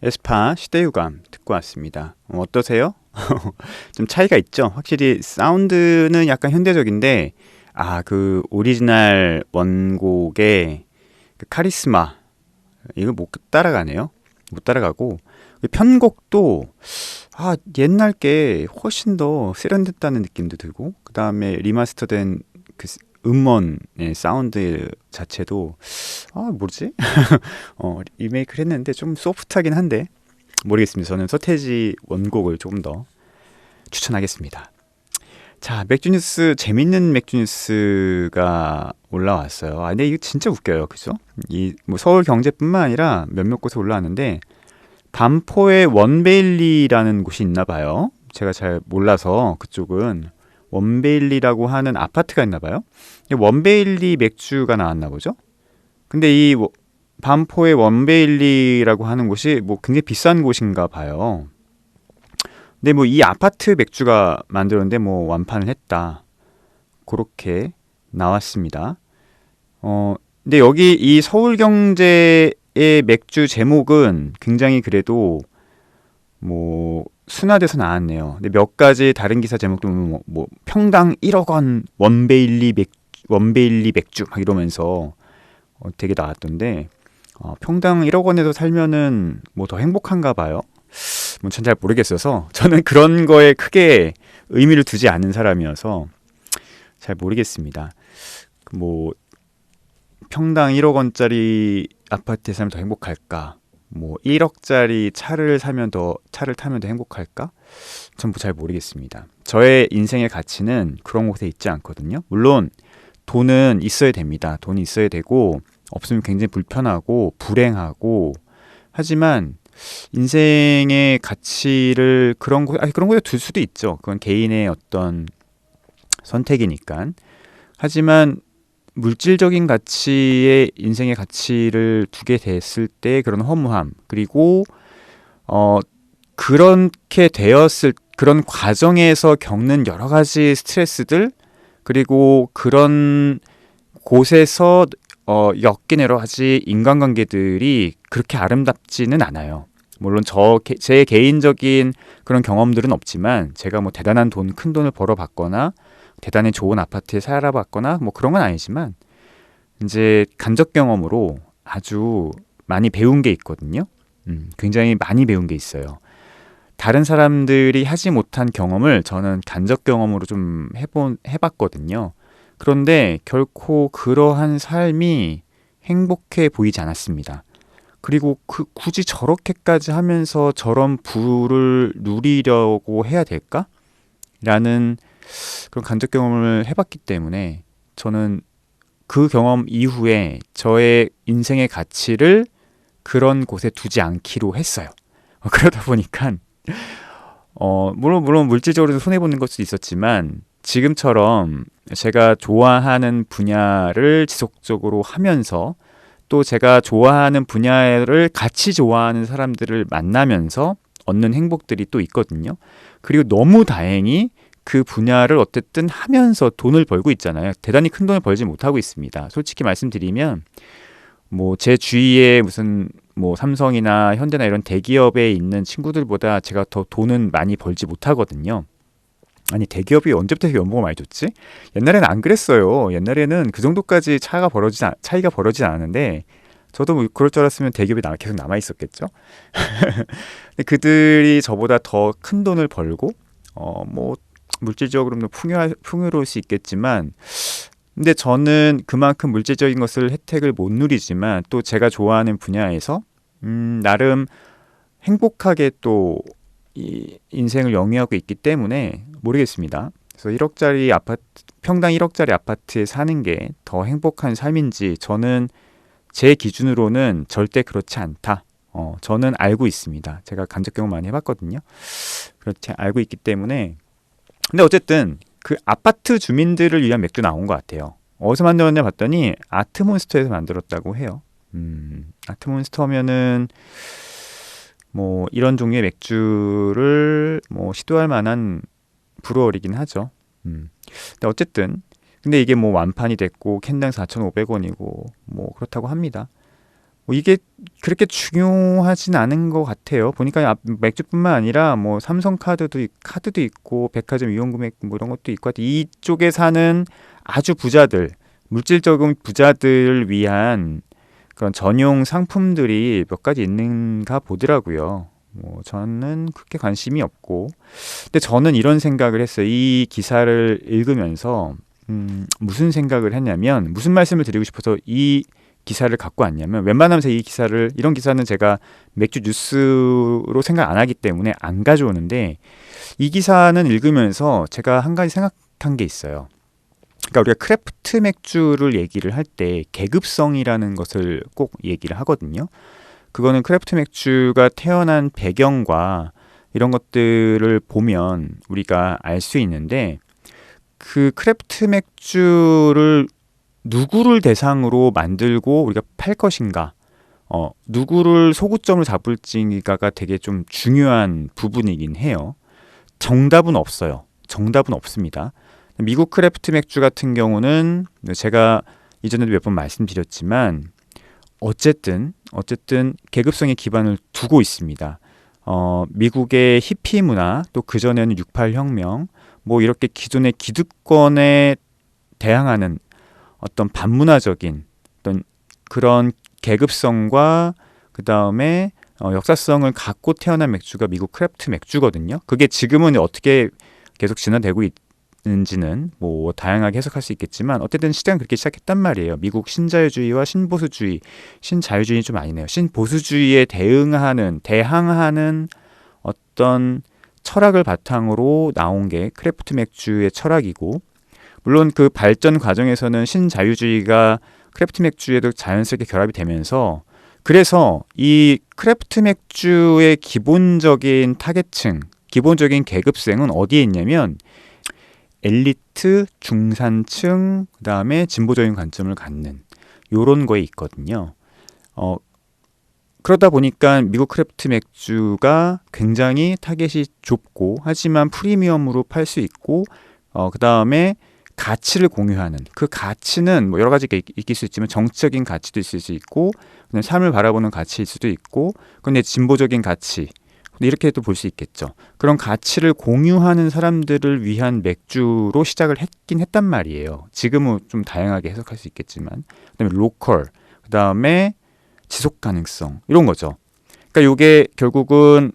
에스파 시대유감 듣고 왔습니다. 어떠세요? 좀 차이가 있죠? 확실히 사운드는 약간 현대적인데 그 오리지널 원곡의 그 카리스마 이걸 못 따라가네요. 못 따라가고 그 편곡도 옛날 게 훨씬 더 세련됐다는 느낌도 들고 그 다음에 리마스터된 그 음원의 사운드 자체도 뭐지? 리메이크를 했는데 좀 소프트하긴 한데 모르겠습니다. 저는 서태지 원곡을 조금 더 추천하겠습니다. 자, 맥주뉴스, 재밌는 맥주뉴스가 올라왔어요. 근데 이거 진짜 웃겨요. 그죠? 뭐 서울 경제뿐만 아니라 몇몇 곳에 올라왔는데 반포에 원베일리라는 곳이 있나 봐요. 제가 잘 몰라서 그쪽은 원베일리라고 하는 아파트가 있나 봐요. 원베일리 맥주가 나왔나 보죠. 근데 이 반포의 원베일리라고 하는 곳이 뭐 굉장히 비싼 곳인가 봐요. 근데 뭐 이 아파트 맥주가 만들었는데 뭐 완판을 했다. 그렇게 나왔습니다. 근데 여기 이 서울경제의 맥주 제목은 굉장히 그래도 뭐 순화돼서 나왔네요. 근데 몇 가지 다른 기사 제목도 뭐 평당 1억 원 원베일리 맥주 막 이러면서 되게 나왔던데 평당 1억 원에서 살면은 뭐 더 행복한가 봐요. 뭐 전 잘 모르겠어서 저는 그런 거에 크게 의미를 두지 않는 사람이어서 잘 모르겠습니다. 뭐 평당 1억 원짜리 아파트에 살면 더 행복할까? 뭐 1억짜리 차를 타면 더 행복할까? 전 잘 모르겠습니다. 저의 인생의 가치는 그런 곳에 있지 않거든요. 물론 돈은 있어야 됩니다. 돈이 있어야 되고 없으면 굉장히 불편하고 불행하고 하지만 인생의 가치를 그런 곳에 둘 수도 있죠. 그건 개인의 어떤 선택이니까. 하지만 물질적인 가치에 인생의 가치를 두게 됐을 때 그런 허무함 그리고 그렇게 되었을 그런 과정에서 겪는 여러 가지 스트레스들 그리고 그런 곳에서 엮인 여러 가지 인간관계들이 그렇게 아름답지는 않아요. 물론 제 개인적인 그런 경험들은 없지만 제가 뭐 대단한 큰 돈을 벌어봤거나 대단히 좋은 아파트에 살아봤거나 뭐 그런 건 아니지만 이제 간접 경험으로 아주 많이 배운 게 있거든요. 굉장히 많이 배운 게 있어요. 다른 사람들이 하지 못한 경험을 저는 간접 경험으로 좀 해봤거든요. 그런데 결코 그러한 삶이 행복해 보이지 않았습니다. 그리고 굳이 저렇게까지 하면서 저런 부를 누리려고 해야 될까? 라는 그런 간접 경험을 해봤기 때문에 저는 그 경험 이후에 저의 인생의 가치를 그런 곳에 두지 않기로 했어요. 그러다 보니까 물론 물질적으로 손해보는 것도 있었지만 지금처럼 제가 좋아하는 분야를 지속적으로 하면서 또 제가 좋아하는 분야를 같이 좋아하는 사람들을 만나면서 얻는 행복들이 또 있거든요. 그리고 너무 다행히 그 분야를 어쨌든 하면서 돈을 벌고 있잖아요. 대단히 큰 돈을 벌지 못하고 있습니다. 솔직히 말씀드리면 뭐 제 주위에 무슨 뭐 삼성이나 현대나 이런 대기업에 있는 친구들보다 제가 더 돈은 많이 벌지 못하거든요. 아니 대기업이 언제부터 연봉을 많이 줬지? 옛날에는 안 그랬어요. 옛날에는 그 정도까지 차이가 벌어지지 않았는데 저도 뭐 그럴 줄 알았으면 대기업이 계속 남아 있었겠죠. 근데 그들이 저보다 더 큰 돈을 벌고 뭐 물질적으로는 풍요로울 수 있겠지만 근데 저는 그만큼 물질적인 것을 혜택을 못 누리지만 또 제가 좋아하는 분야에서 나름 행복하게 또 이 인생을 영위하고 있기 때문에 모르겠습니다. 그래서 평당 1억짜리 아파트에 사는 게 더 행복한 삶인지 저는 제 기준으로는 절대 그렇지 않다. 저는 알고 있습니다. 제가 간접 경험 많이 해봤거든요. 그렇게 알고 있기 때문에 근데 어쨌든 그 아파트 주민들을 위한 맥주 나온 것 같아요. 어디서 만들었냐 봤더니 아트몬스터에서 만들었다고 해요. 아트몬스터면은 뭐 이런 종류의 맥주를 뭐 시도할 만한 브루어리긴 하죠. 근데 어쨌든 근데 이게 뭐 완판이 됐고 캔당 4,500원이고 뭐 그렇다고 합니다. 이게 그렇게 중요하진 않은 것 같아요. 보니까 맥주뿐만 아니라 뭐 삼성 카드도 있고 백화점 이용금액 뭐 이런 것도 있고 이쪽에 사는 아주 부자들, 물질적인 부자들을 위한 그런 전용 상품들이 몇 가지 있는가 보더라고요. 뭐 저는 그렇게 관심이 없고, 근데 저는 이런 생각을 했어요. 이 기사를 읽으면서 무슨 생각을 했냐면, 무슨 말씀을 드리고 싶어서 이 기사를 갖고 왔냐면, 웬만하면 이런 기사는 제가 맥주 뉴스로 생각 안 하기 때문에 안 가져오는데, 이 기사는 읽으면서 제가 한 가지 생각한 게 있어요. 그러니까 우리가 크래프트 맥주를 얘기를 할 때 계급성이라는 것을 꼭 얘기를 하거든요. 그거는 크래프트 맥주가 태어난 배경과 이런 것들을 보면 우리가 알 수 있는데, 그 크래프트 맥주를 누구를 대상으로 만들고 우리가 팔 것인가, 누구를 소구점을 잡을지가 되게 좀 중요한 부분이긴 해요. 정답은 없어요. 정답은 없습니다. 미국 크래프트 맥주 같은 경우는 제가 이전에도 몇 번 말씀드렸지만 어쨌든 계급성의 기반을 두고 있습니다. 미국의 히피 문화, 또 그전에는 68혁명, 뭐 이렇게 기존의 기득권에 대항하는 어떤 반문화적인 어떤 그런 계급성과 그 다음에 역사성을 갖고 태어난 맥주가 미국 크래프트 맥주거든요. 그게 지금은 어떻게 계속 진화되고 있는지는 뭐 다양하게 해석할 수 있겠지만, 어쨌든 시대는 그렇게 시작했단 말이에요. 미국 신자유주의와 신보수주의, 신자유주의 좀 아니네요. 신보수주의에 대항하는 어떤 철학을 바탕으로 나온 게 크래프트 맥주의 철학이고, 물론 그 발전 과정에서는 신자유주의가 크래프트 맥주에도 자연스럽게 결합이 되면서, 그래서 이 크래프트 맥주의 기본적인 타겟층, 기본적인 계급층은 어디에 있냐면 엘리트, 중산층, 그 다음에 진보적인 관점을 갖는 요런 거에 있거든요. 그러다 보니까 미국 크래프트 맥주가 굉장히 타겟이 좁고, 하지만 프리미엄으로 팔 수 있고, 그 다음에 가치를 공유하는, 그 가치는 뭐 여러 가지가 있을 수 있지만 정치적인 가치도 있을 수 있고, 그냥 삶을 바라보는 가치일 수도 있고, 근데 진보적인 가치, 이렇게도 볼 수 있겠죠. 그런 가치를 공유하는 사람들을 위한 맥주로 시작을 했단 말이에요. 지금은 좀 다양하게 해석할 수 있겠지만, 그다음에 로컬, 그다음에 지속 가능성, 이런 거죠. 그러니까 이게 결국은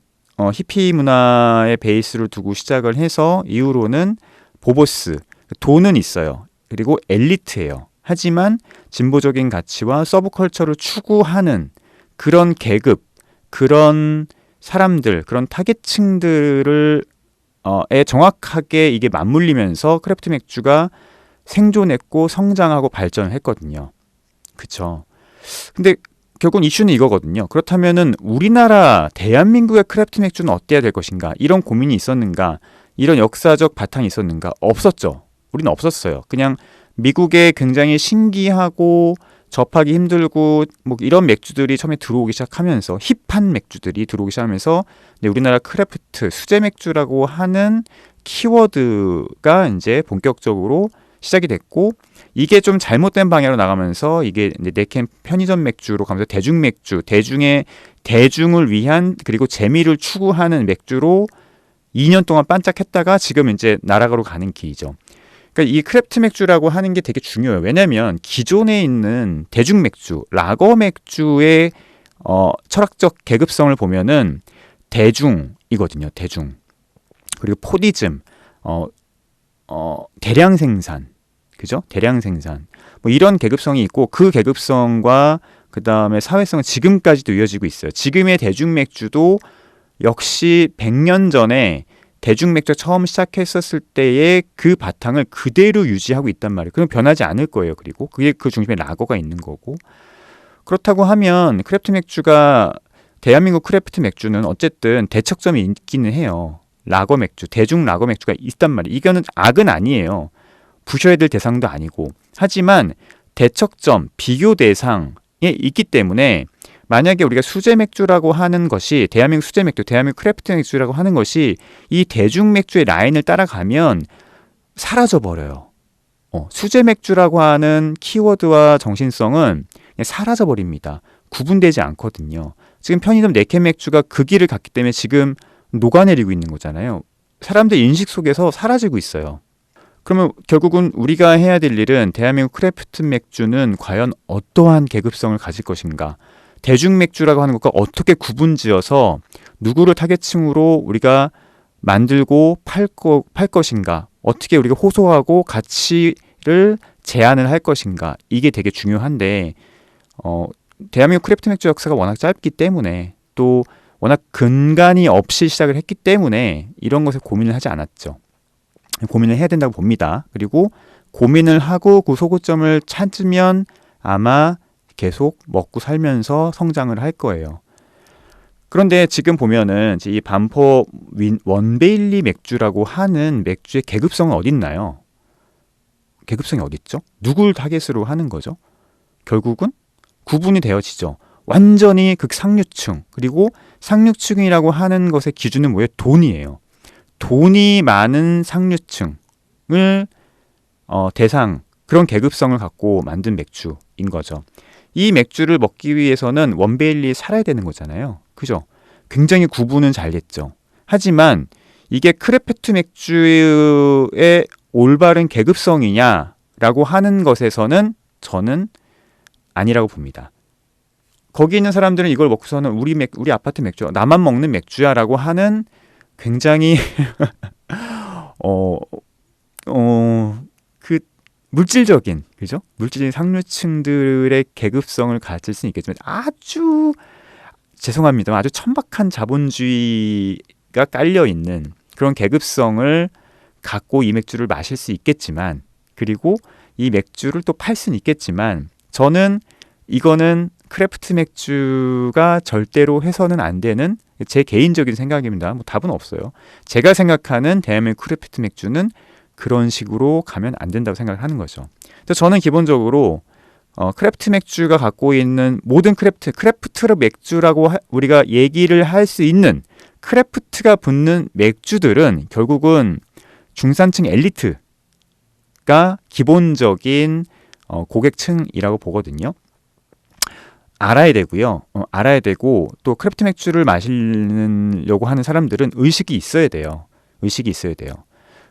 히피 문화의 베이스를 두고 시작을 해서 이후로는 보보스, 돈은 있어요. 그리고 엘리트예요. 하지만 진보적인 가치와 서브컬처를 추구하는 그런 계급, 그런 사람들, 그런 타겟층들을 정확하게 이게 맞물리면서 크래프트 맥주가 생존했고 성장하고 발전을 했거든요. 그쵸? 근데 결국은 이슈는 이거거든요. 그렇다면은 우리나라 대한민국의 크래프트 맥주는 어때야 될 것인가? 이런 고민이 있었는가? 이런 역사적 바탕이 있었는가? 없었죠. 우리는 없었어요. 그냥 미국에 굉장히 신기하고 접하기 힘들고 뭐 이런 맥주들이 처음에 들어오기 시작하면서, 힙한 맥주들이 들어오기 시작하면서 우리나라 크래프트, 수제 맥주라고 하는 키워드가 이제 본격적으로 시작이 됐고, 이게 좀 잘못된 방향으로 나가면서 이게 네캔 편의점 맥주로 가면서 대중 맥주, 대중을 위한, 그리고 재미를 추구하는 맥주로 2년 동안 반짝했다가 지금 이제 나락으로 가는 길이죠. 그러니까 이 크래프트 맥주라고 하는 게 되게 중요해요. 왜냐하면 기존에 있는 대중 맥주, 라거 맥주의 철학적 계급성을 보면은 대중이거든요. 대중. 그리고 포디즘, 대량 생산, 그죠? 대량 생산. 뭐 이런 계급성이 있고, 그 계급성과 그 다음에 사회성은 지금까지도 이어지고 있어요. 지금의 대중 맥주도 역시 100년 전에 대중맥주 처음 시작했었을 때의 그 바탕을 그대로 유지하고 있단 말이에요. 그럼 변하지 않을 거예요. 그리고 그게 그 중심에 라거가 있는 거고. 그렇다고 하면 크래프트 맥주가, 대한민국 크래프트 맥주는 어쨌든 대척점이 있기는 해요. 라거 맥주, 대중 라거 맥주가 있단 말이에요. 이거는 악은 아니에요. 부셔야 될 대상도 아니고. 하지만 대척점, 비교 대상에 있기 때문에, 만약에 우리가 수제 맥주라고 하는 것이, 대한민국 수제 맥주, 대한민국 크래프트 맥주라고 하는 것이 이 대중 맥주의 라인을 따라가면 사라져 버려요. 수제 맥주라고 하는 키워드와 정신성은 그냥 사라져 버립니다. 구분되지 않거든요. 지금 편의점 네캔 맥주가 그 길을 갔기 때문에 지금 녹아내리고 있는 거잖아요. 사람들 인식 속에서 사라지고 있어요. 그러면 결국은 우리가 해야 될 일은 대한민국 크래프트 맥주는 과연 어떠한 계급성을 가질 것인가, 대중 맥주라고 하는 것과 어떻게 구분지어서 누구를 타겟층으로 우리가 만들고 팔 것인가, 어떻게 우리가 호소하고 가치를 제한을 할 것인가, 이게 되게 중요한데 대한민국 크래프트 맥주 역사가 워낙 짧기 때문에 또 워낙 근간이 없이 시작을 했기 때문에 이런 것에 고민을 하지 않았죠. 고민을 해야 된다고 봅니다. 그리고 고민을 하고 그 소구점을 찾으면 아마 계속 먹고 살면서 성장을 할 거예요. 그런데 지금 보면은 이 반포 원베일리 맥주라고 하는 맥주의 계급성은 어딨나요? 계급성이 어딨죠? 누굴 타겟으로 하는 거죠? 결국은 구분이 되어지죠. 완전히 극상류층, 그리고 상류층이라고 하는 것의 기준은 뭐예요? 돈이에요. 돈이 많은 상류층을 대상, 그런 계급성을 갖고 만든 맥주인 거죠. 이 맥주를 먹기 위해서는 원베일리에 살아야 되는 거잖아요. 그죠? 굉장히 구분은 잘 됐죠. 하지만 이게 크래프트 맥주의 올바른 계급성이냐라고 하는 것에서는 저는 아니라고 봅니다. 거기 있는 사람들은 이걸 먹고서는 우리 아파트 맥주, 나만 먹는 맥주야라고 하는 굉장히 그 물질적인, 그죠? 물질적인 상류층들의 계급성을 가질 수는 있겠지만 아주 죄송합니다만 아주 천박한 자본주의가 깔려 있는 그런 계급성을 갖고 이 맥주를 마실 수 있겠지만, 그리고 이 맥주를 또 팔 수는 있겠지만, 저는 이거는 크래프트 맥주가 절대로 해서는 안 되는 제 개인적인 생각입니다. 뭐 답은 없어요. 제가 생각하는 대한민국 크래프트 맥주는 그런 식으로 가면 안 된다고 생각을 하는 거죠. 그래서 저는 기본적으로 크래프트 맥주가 갖고 있는 모든 크래프트 맥주라고 우리가 얘기를 할 수 있는 크래프트가 붙는 맥주들은 결국은 중산층 엘리트가 기본적인 고객층이라고 보거든요. 알아야 되고요. 알아야 되고, 또 크래프트 맥주를 마시려고 하는 사람들은 의식이 있어야 돼요. 의식이 있어야 돼요.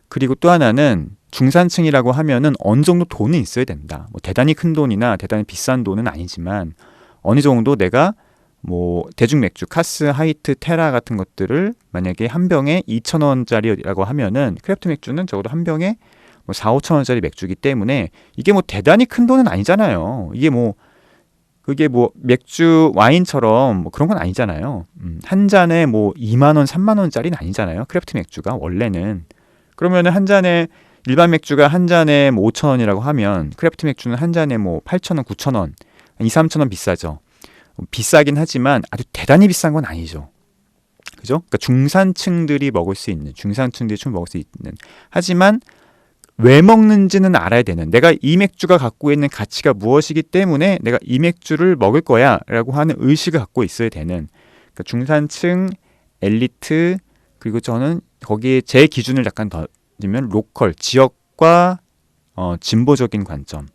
그리고 또 하나는 중산층이라고 하면은 어느 정도 돈은 있어야 된다. 뭐 대단히 큰 돈이나 대단히 비싼 돈은 아니지만 어느 정도 내가 뭐 대중 맥주, 카스, 하이트, 테라 같은 것들을 만약에 한 병에 2,000원짜리라고 하면은 크래프트 맥주는 적어도 한 병에 뭐 4,000~5,000원짜리 맥주이기 때문에 이게 뭐 대단히 큰 돈은 아니잖아요. 그게 뭐 맥주 와인처럼 뭐 그런 건 아니잖아요. 한 잔에 뭐 2만 원, 3만 원짜리는 아니잖아요. 크래프트 맥주가 원래는. 그러면은 한 잔에 일반 맥주가 한 잔에 뭐 5,000원이라고 하면 크래프트 맥주는 한 잔에 뭐 8,000원, 9,000원, 2~3,000원 비싸죠. 비싸긴 하지만 아주 대단히 비싼 건 아니죠. 그죠? 그러니까 중산층들이 먹을 수 있는, 중산층들이 좀 먹을 수 있는. 하지만 왜 먹는지는 알아야 되는, 내가 이 맥주가 갖고 있는 가치가 무엇이기 때문에 내가 이 맥주를 먹을 거야 라고 하는 의식을 갖고 있어야 되는, 그러니까 중산층, 엘리트, 그리고 저는 거기에 제 기준을 약간 더 넣으면 로컬, 지역과 진보적인 관점.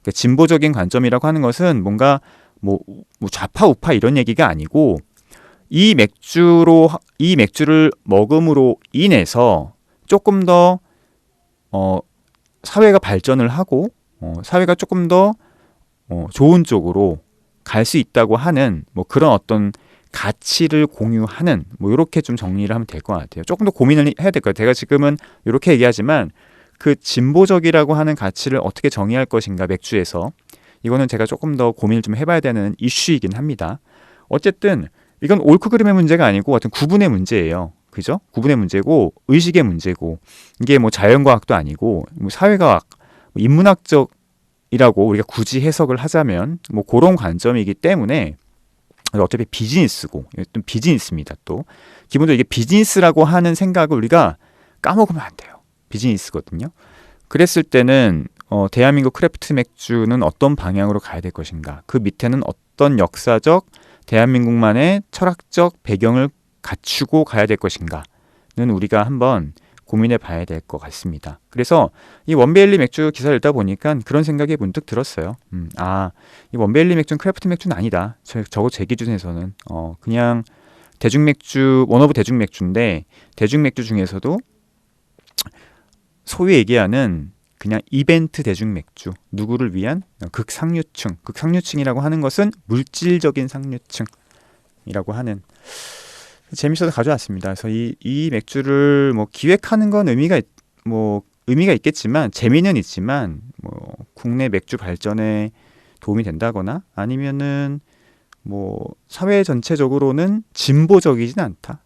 그러니까 진보적인 관점이라고 하는 것은 뭔가 뭐 좌파 우파 이런 얘기가 아니고, 이 맥주를 먹음으로 인해서 조금 더 사회가 발전을 하고 사회가 조금 더 좋은 쪽으로 갈 수 있다고 하는 뭐 그런 어떤 가치를 공유하는, 뭐 이렇게 좀 정리를 하면 될 것 같아요. 조금 더 고민을 해야 될 것 같아요. 제가 지금은 이렇게 얘기하지만 그 진보적이라고 하는 가치를 어떻게 정의할 것인가 맥주에서, 이거는 제가 조금 더 고민을 좀 해봐야 되는 이슈이긴 합니다. 어쨌든 이건 옳고 그름의 문제가 아니고 어떤 구분의 문제예요. 그죠? 구분의 문제고 의식의 문제고, 이게 뭐 자연과학도 아니고 뭐 사회과학, 뭐 인문학적이라고 우리가 굳이 해석을 하자면 뭐 그런 관점이기 때문에 어차피 비즈니스고, 또 비즈니스입니다. 또 기본적으로 이게 비즈니스라고 하는 생각을 우리가 까먹으면 안 돼요. 비즈니스거든요. 그랬을 때는 대한민국 크래프트 맥주는 어떤 방향으로 가야 될 것인가, 그 밑에는 어떤 역사적 대한민국만의 철학적 배경을 갖추고 가야 될 것인가는 우리가 한번 고민해 봐야 될 것 같습니다. 그래서 이 원베일리 맥주 기사를 읽다 보니까 그런 생각이 문득 들었어요. 이 원베일리 맥주는 크래프트 맥주는 아니다. 적어도 제 기준에서는 그냥 대중맥주, 원오브 대중맥주인데 대중맥주 중에서도 소위 얘기하는 그냥 이벤트 대중맥주, 누구를 위한 극상류층이라고 하는 것은 물질적인 상류층이라고 하는, 재밌어서 가져왔습니다. 그래서 이 맥주를 뭐 기획하는 건 의미가 있겠지만, 재미는 있지만 뭐 국내 맥주 발전에 도움이 된다거나 아니면은 뭐 사회 전체적으로는 진보적이진 않다.